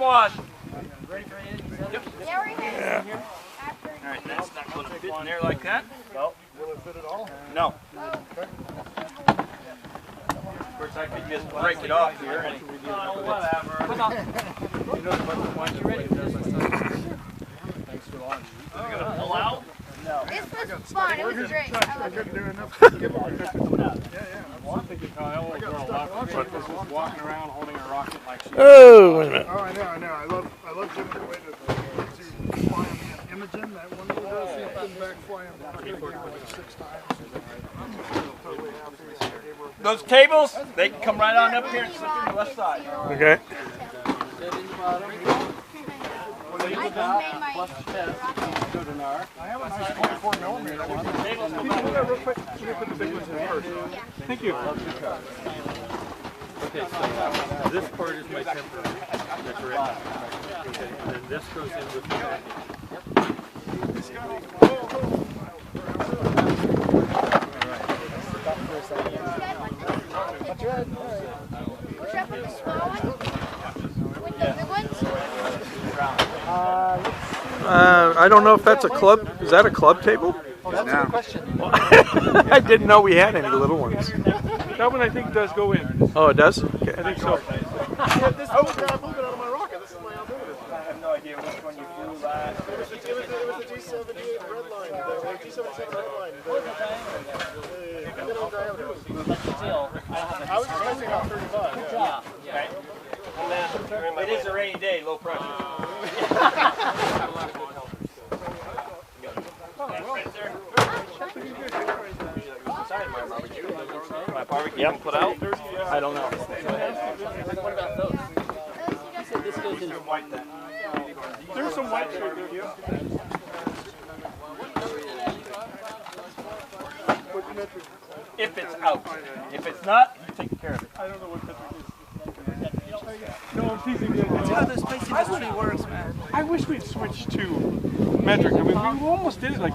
one. Yeah. All right, that's not going to fit in there like that. No. Will it fit at all? No. Of course, I could just break it off here. And whatever. Come on. Once you're ready. Thanks for lunch. Are you going to pull out? No. This was fun. It was great. I couldn't do enough. Walking around holding a rocket like she. Oh, wait a minute. Oh, I know. I love Jimmy the way to fly him in Imogen, that one little girl, she couldn't back fly him like 6 times. Those tables, they can come right on up here and slip in the left side. Okay. I have a nice 24 millimeter one. Can you do that real quick? Can you put the big ones in first? Thank you. Okay, so this part is my temporary decoration. Okay, and then this goes in with the backing. I don't know if that's a club. Is that a club table? That's a good question. I didn't know we had any little ones. That one I think does go in. Oh, it does? Okay. I think so. Yeah, this is moving out of my rocket. This is my alternative. I have no idea which one you flew last. It was the G78 red line. The G77 red line. I was expecting about 35. Yeah. Right. And then it is a rainy day, low pressure. My barbecue yep. Put out? I don't know. What about those? This goes in White then. There's some white shirt there, yeah. If it's out. If it's not, you take care of it. I don't know what metric is. No, I'm teasing you. That's how this place industry works, man. I wish we'd switched to metric. I mean, we almost did it like